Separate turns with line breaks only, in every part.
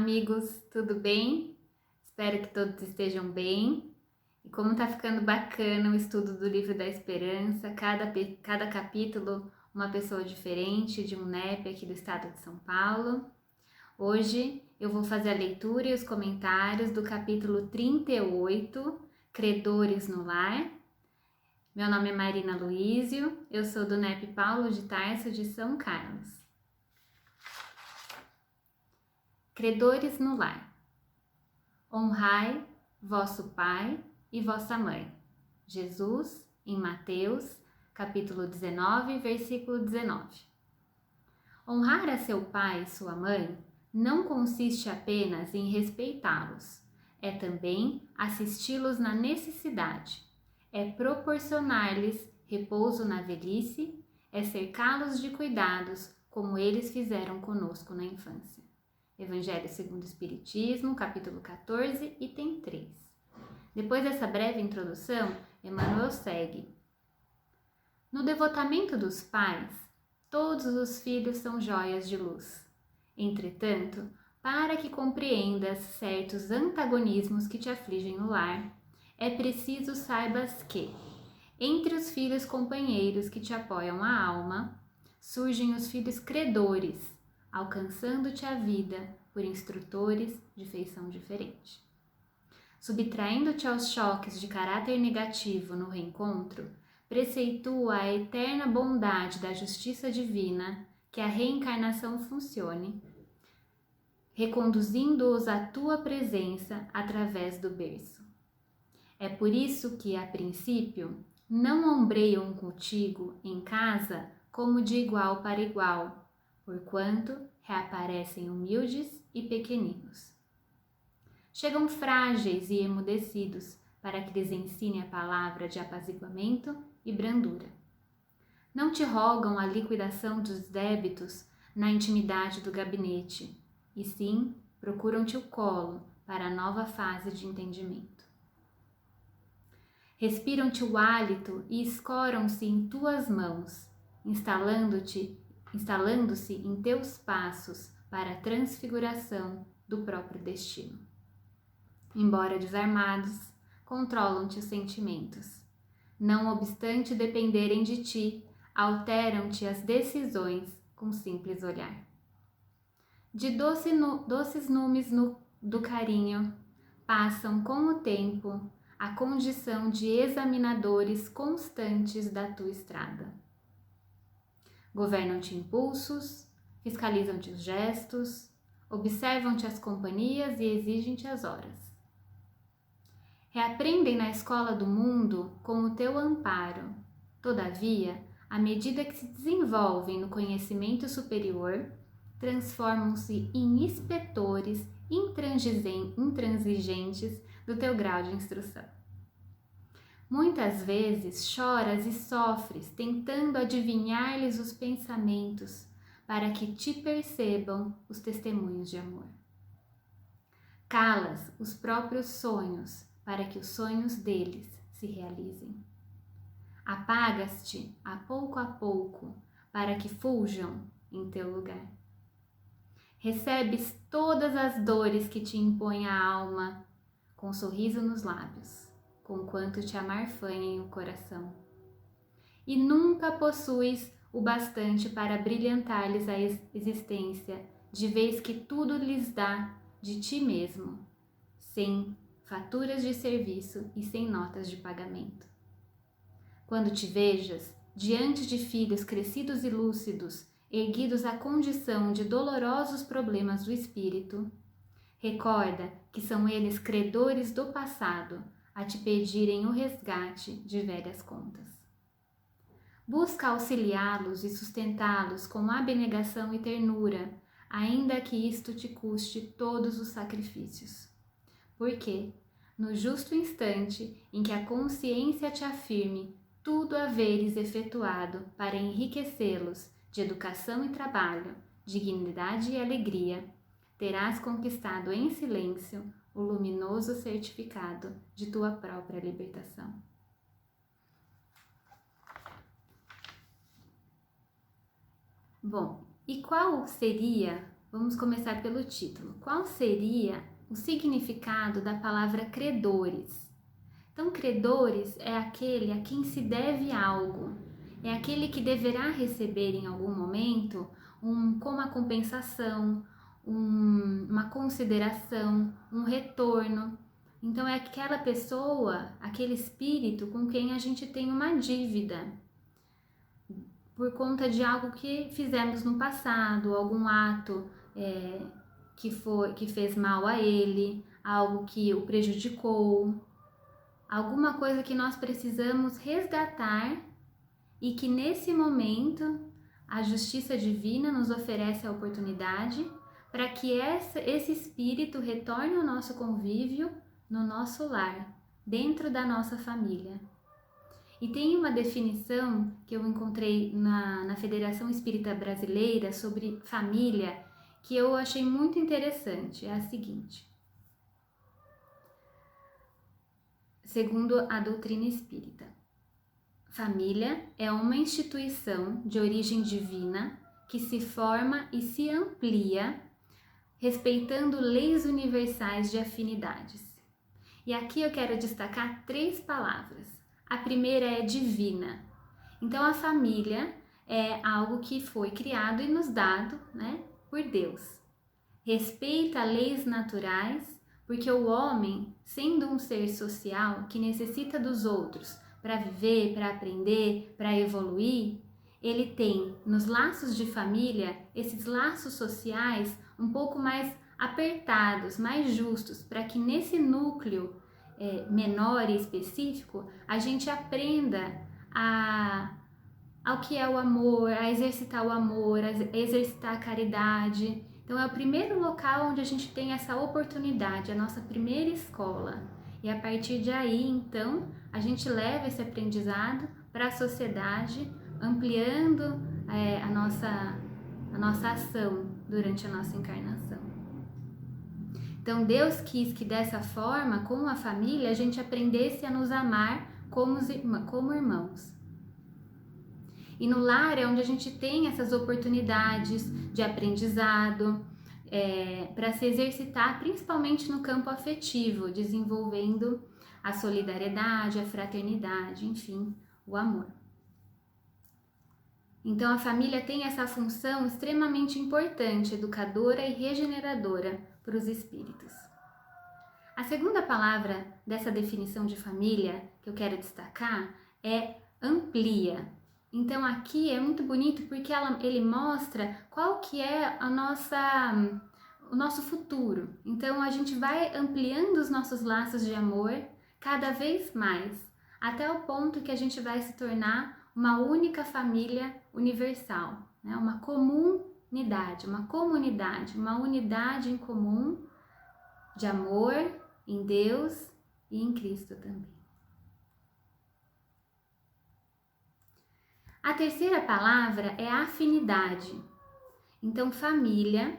amigos, tudo bem? Espero que todos estejam bem. E como tá ficando bacana o estudo do Livro da Esperança, cada capítulo uma pessoa diferente de um NEP aqui do estado de São Paulo. Hoje eu vou fazer a leitura e os comentários do capítulo 38, Credores no Lar. Meu nome é Marina Luísio, eu sou do NEP Paulo de Tarso de São Carlos. Credores no lar. Honrai vosso pai e vossa mãe. Jesus, em Mateus, capítulo 19, versículo 19. Honrar a seu pai e sua mãe não consiste apenas em respeitá-los, é também assisti-los na necessidade, é proporcionar-lhes repouso na velhice, é cercá-los de cuidados como eles fizeram conosco na infância. Evangelho segundo o Espiritismo, capítulo 14, item 3. Depois dessa breve introdução, Emmanuel segue. No devotamento dos pais, todos os filhos são joias de luz. Entretanto, para que compreendas certos antagonismos que te afligem no lar, é preciso saibas que, entre os filhos companheiros que te apoiam a alma, surgem os filhos credores, alcançando-te a vida por instrutores de feição diferente. Subtraindo-te aos choques de caráter negativo no reencontro, preceitua a eterna bondade da justiça divina que a reencarnação funcione, reconduzindo-os à tua presença através do berço. É por isso que, a princípio, não ombreiam contigo em casa como de igual para igual, porquanto reaparecem humildes e pequeninos. Chegam frágeis e emudecidos para que lhes ensine a palavra de apaziguamento e brandura. Não te rogam a liquidação dos débitos na intimidade do gabinete, e sim procuram-te o colo para a nova fase de entendimento. Respiram-te o hálito e escoram-se em tuas mãos, instalando-se em teus passos para a transfiguração do próprio destino. Embora desarmados, controlam-te os sentimentos. Não obstante dependerem de ti, alteram-te as decisões com simples olhar. De doces numes do carinho, passam com o tempo a condição de examinadores constantes da tua estrada. Governam-te impulsos, fiscalizam-te os gestos, observam-te as companhias e exigem-te as horas. Reaprendem na escola do mundo com o teu amparo. Todavia, à medida que se desenvolvem no conhecimento superior, transformam-se em inspetores intransigentes do teu grau de instrução. Muitas vezes choras e sofres tentando adivinhar-lhes os pensamentos para que te percebam os testemunhos de amor. Calas os próprios sonhos para que os sonhos deles se realizem. Apagas-te a pouco para que fuljam em teu lugar. Recebes todas as dores que te impõe a alma com um sorriso nos lábios, conquanto te amarfanhem o coração. E nunca possuis o bastante para brilhantar-lhes a existência, de vez que tudo lhes dá de ti mesmo, sem faturas de serviço e sem notas de pagamento. Quando te vejas diante de filhos crescidos e lúcidos, erguidos à condição de dolorosos problemas do espírito, recorda que são eles credores do passado a te pedirem o resgate de velhas contas. Busca auxiliá-los e sustentá-los com abnegação e ternura, ainda que isto te custe todos os sacrifícios. Porque, no justo instante em que a consciência te afirme tudo haveres efetuado para enriquecê-los de educação e trabalho, dignidade e alegria, terás conquistado em silêncio o luminoso certificado de tua própria libertação. Bom, e qual seria vamos começar pelo título. Qual seria o significado da palavra credores? Então, credores é aquele a quem se deve algo, é aquele que deverá receber em algum momento como a compensação, uma consideração, um retorno. Então, é aquela pessoa, aquele espírito com quem a gente tem uma dívida por conta de algo que fizemos no passado, algum ato que fez mal a ele, algo que o prejudicou, alguma coisa que nós precisamos resgatar e que nesse momento a justiça divina nos oferece a oportunidade para que esse espírito retorne ao nosso convívio, no nosso lar, dentro da nossa família. E tem uma definição que eu encontrei na Federação Espírita Brasileira sobre família que eu achei muito interessante. É a seguinte: segundo a doutrina espírita, família é uma instituição de origem divina que se forma e se amplia respeitando leis universais de afinidades. E aqui eu quero destacar 3 palavras. A primeira é divina. Então, a família é algo que foi criado e nos dado, por Deus. Respeita leis naturais, porque o homem, sendo um ser social que necessita dos outros para viver, para aprender, para evoluir, ele tem nos laços de família esses laços sociais um pouco mais apertados, mais justos, para que nesse núcleo menor e específico, a gente aprenda ao que é o amor, a exercitar o amor, a exercitar a caridade. Então é o primeiro local onde a gente tem essa oportunidade, a nossa primeira escola. E a partir de aí, então, a gente leva esse aprendizado para a sociedade, ampliando a nossa ação durante a nossa encarnação. Então, Deus quis que dessa forma, com a família, a gente aprendesse a nos amar como irmãos. E no lar é onde a gente tem essas oportunidades de aprendizado para se exercitar, principalmente no campo afetivo, desenvolvendo a solidariedade, a fraternidade, enfim, o amor. Então, a família tem essa função extremamente importante, educadora e regeneradora para os espíritos. A segunda palavra dessa definição de família que eu quero destacar é amplia. Então aqui é muito bonito porque ele mostra qual que é o nosso futuro. Então a gente vai ampliando os nossos laços de amor cada vez mais, até o ponto que a gente vai se tornar uma única família universal, uma comunidade, uma unidade em comum de amor em Deus e em Cristo também. A terceira palavra é afinidade. Então, família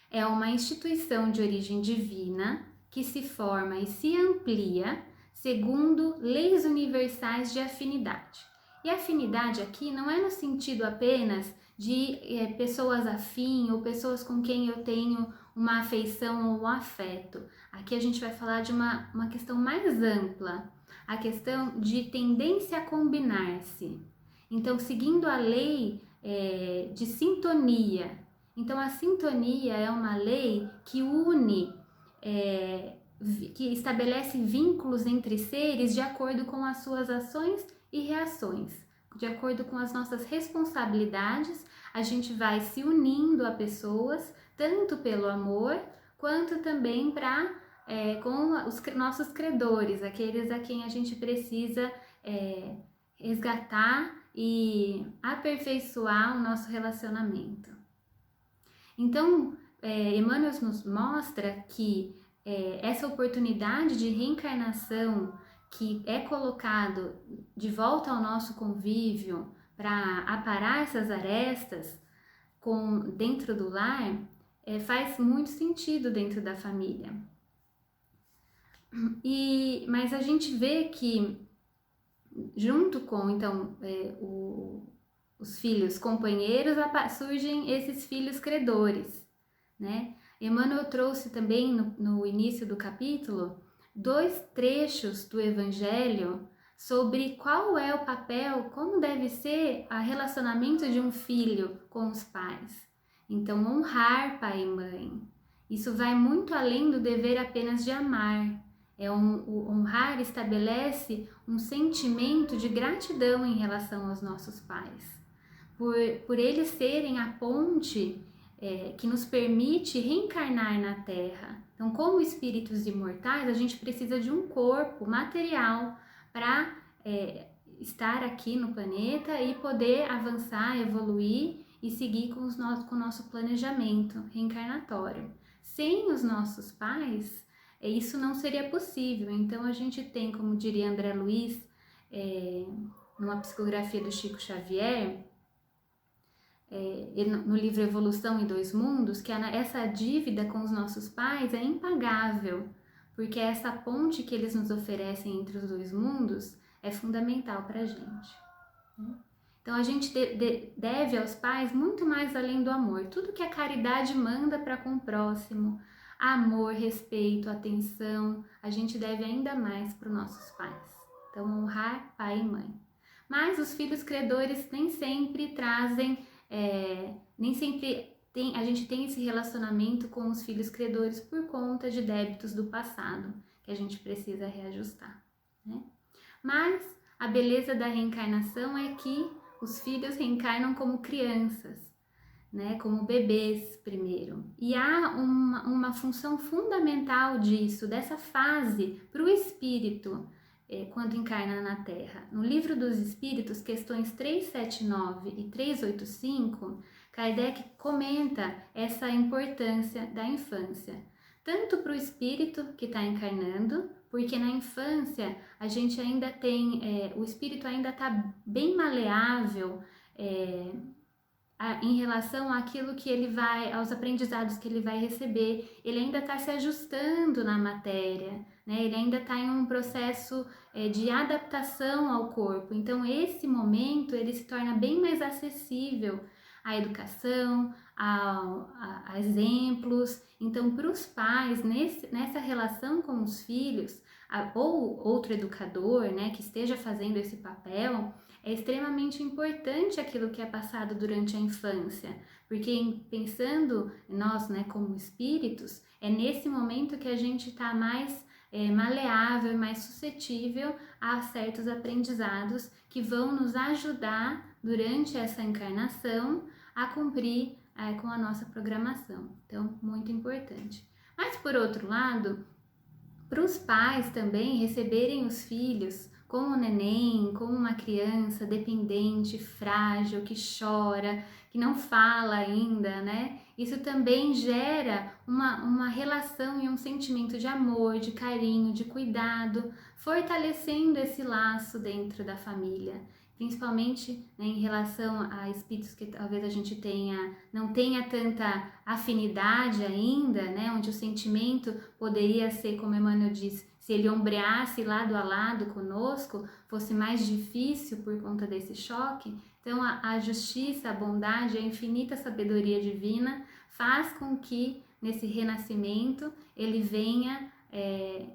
é uma instituição de origem divina que se forma e se amplia segundo leis universais de afinidade. E afinidade aqui não é no sentido apenas de pessoas afins ou pessoas com quem eu tenho uma afeição ou um afeto. Aqui a gente vai falar de uma questão mais ampla, a questão de tendência a combinar-se. Então, seguindo a lei de sintonia. Então, a sintonia é uma lei que une, que estabelece vínculos entre seres de acordo com as suas ações e reações. De acordo com as nossas responsabilidades, a gente vai se unindo a pessoas, tanto pelo amor, quanto também com os nossos credores, aqueles a quem a gente precisa resgatar e aperfeiçoar o nosso relacionamento. Então, Emmanuel nos mostra que essa oportunidade de reencarnação que é colocado de volta ao nosso convívio para aparar essas arestas dentro do lar, faz muito sentido dentro da família. Mas a gente vê que junto com então os filhos companheiros, surgem esses filhos credores, né? Emmanuel trouxe também no início do capítulo 2 trechos do Evangelho sobre qual é o papel, como deve ser o relacionamento de um filho com os pais. Então, honrar pai e mãe. Isso vai muito além do dever apenas de amar. O honrar estabelece um sentimento de gratidão em relação aos nossos pais, por eles serem a ponte que nos permite reencarnar na Terra. Então, como espíritos imortais, a gente precisa de um corpo material para estar aqui no planeta e poder avançar, evoluir e seguir com o nosso planejamento reencarnatório. Sem os nossos pais, isso não seria possível. Então, a gente tem, como diria André Luiz, numa psicografia do Chico Xavier, no livro Evolução em Dois Mundos, que essa dívida com os nossos pais é impagável, porque essa ponte que eles nos oferecem entre os dois mundos é fundamental para a gente. Então, a gente deve aos pais muito mais além do amor. Tudo que a caridade manda para com o próximo, amor, respeito, atenção, a gente deve ainda mais para os nossos pais. Então, honrar pai e mãe. Mas os filhos credores nem sempre trazem, a gente tem esse relacionamento com os filhos credores por conta de débitos do passado, que a gente precisa reajustar, né? Mas a beleza da reencarnação é que os filhos reencarnam como crianças, né, como bebês primeiro. E há uma função fundamental disso, dessa fase, para o espírito, quando encarna na Terra. No Livro dos Espíritos, questões 379 e 385, Kardec comenta essa importância da infância, tanto para o espírito que está encarnando, porque na infância a gente ainda tem, o espírito ainda está bem maleável, em relação àquilo que ele vai, aos aprendizados que ele vai receber, ele ainda está se ajustando na matéria, né? Ele ainda está em um processo de adaptação ao corpo. Então, esse momento ele se torna bem mais acessível à educação, a exemplos. Então, para os pais, nessa relação com os filhos, ou outro educador, né, que esteja fazendo esse papel, é extremamente importante aquilo que é passado durante a infância, porque pensando nós, né, como espíritos, é nesse momento que a gente está mais maleável e mais suscetível a certos aprendizados que vão nos ajudar durante essa encarnação a cumprir com a nossa programação. Então, muito importante. Mas, por outro lado, para os pais também receberem os filhos como um neném, como uma criança dependente, frágil, que chora, que não fala ainda, né? Isso também gera uma relação e um sentimento de amor, de carinho, de cuidado, fortalecendo esse laço dentro da família. Principalmente, né, em relação a espíritos que talvez a gente não tenha tanta afinidade ainda, né, onde o sentimento poderia ser, como Emmanuel diz, se ele ombreasse lado a lado conosco, fosse mais difícil por conta desse choque. Então, a justiça, a bondade, a infinita sabedoria divina faz com que, nesse renascimento, ele venha,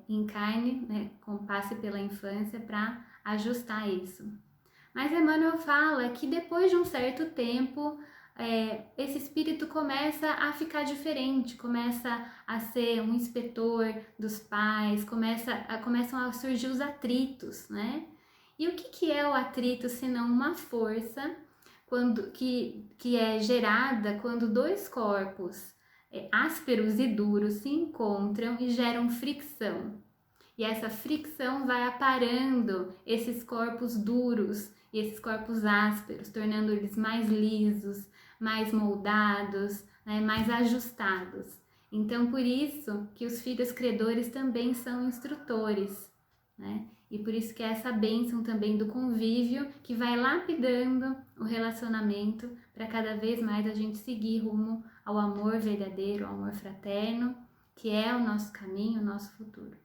encarne, né, passe pela infância para ajustar isso. Mas Emmanuel fala que depois de um certo tempo, esse espírito começa a ficar diferente, começa a ser um inspetor dos pais, começam a surgir os atritos, né? E o que é o atrito senão uma força que é gerada quando dois corpos ásperos e duros se encontram e geram fricção? E essa fricção vai aparando esses corpos duros e esses corpos ásperos, tornando eles mais lisos, mais moldados, né, mais ajustados. Então, por isso que os filhos credores também são instrutores, né? E por isso que é essa bênção também do convívio que vai lapidando o relacionamento para cada vez mais a gente seguir rumo ao amor verdadeiro, ao amor fraterno, que é o nosso caminho, o nosso futuro.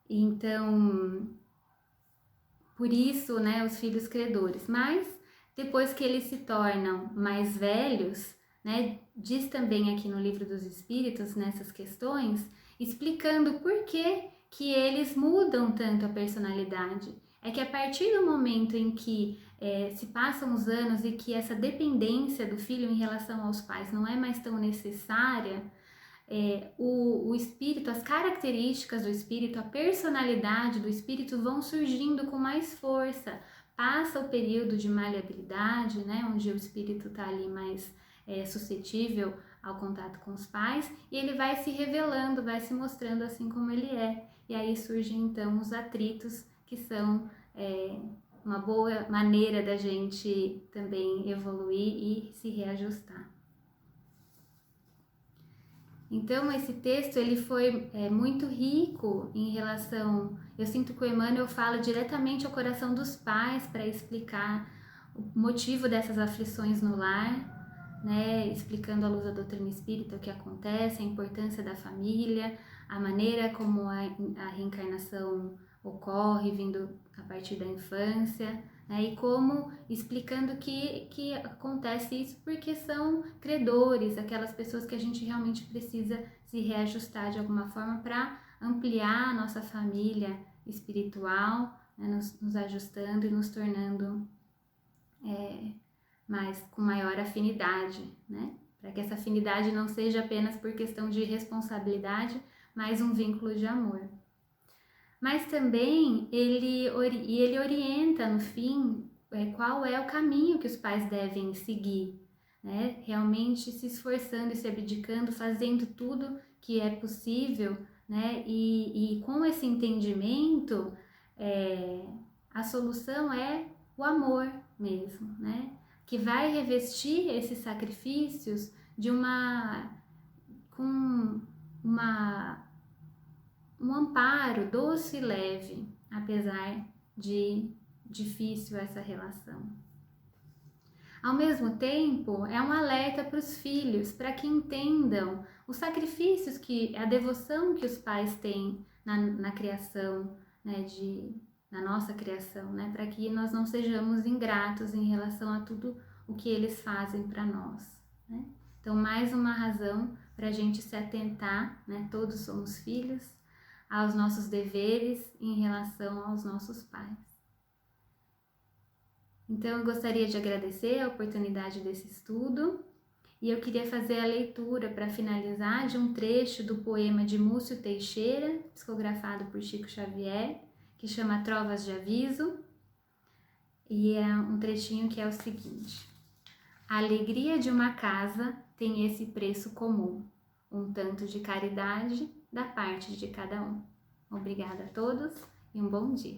Então, por isso, né, os filhos credores. Mas depois que eles se tornam mais velhos, né, diz também aqui no Livro dos Espíritos, nessas questões, explicando por que eles mudam tanto a personalidade. É que a partir do momento em que se passam os anos e que essa dependência do filho em relação aos pais não é mais tão necessária, o espírito, as características do espírito, a personalidade do espírito vão surgindo com mais força. Passa o período de maleabilidade, né, onde o espírito está ali mais suscetível ao contato com os pais, e ele vai se revelando, vai se mostrando assim como ele é. E aí surgem então os atritos, que são uma boa maneira da gente também evoluir e se reajustar. Então, esse texto ele foi muito rico em relação... Eu sinto que o Emmanuel fala diretamente ao coração dos pais para explicar o motivo dessas aflições no lar, né? Explicando à luz da doutrina espírita o que acontece, a importância da família, a maneira como a reencarnação ocorre, vindo a partir da infância, né? E como explicando que acontece isso porque são credores, aquelas pessoas que a gente realmente precisa se reajustar de alguma forma para ampliar a nossa família espiritual, né? nos ajustando e nos tornando com maior afinidade, né? Para que essa afinidade não seja apenas por questão de responsabilidade, mas um vínculo de amor. Mas também ele orienta no fim qual é o caminho que os pais devem seguir, né? Realmente se esforçando e se abdicando, fazendo tudo que é possível, né? E com esse entendimento, a solução é o amor mesmo, né? Que vai revestir esses sacrifícios com um amparo doce e leve, apesar de difícil essa relação. Ao mesmo tempo, é um alerta para os filhos, para que entendam os sacrifícios, a devoção que os pais têm na criação, né, na nossa criação, né, para que nós não sejamos ingratos em relação a tudo o que eles fazem para nós, né? Então, mais uma razão para a gente se atentar, né, todos somos filhos, aos nossos deveres em relação aos nossos pais. Então, eu gostaria de agradecer a oportunidade desse estudo e eu queria fazer a leitura para finalizar de um trecho do poema de Múcio Teixeira, psicografado por Chico Xavier, que chama Trovas de Aviso, e é um trechinho que é o seguinte: a alegria de uma casa tem esse preço comum, um tanto de caridade da parte de cada um. Obrigada a todos e um bom dia.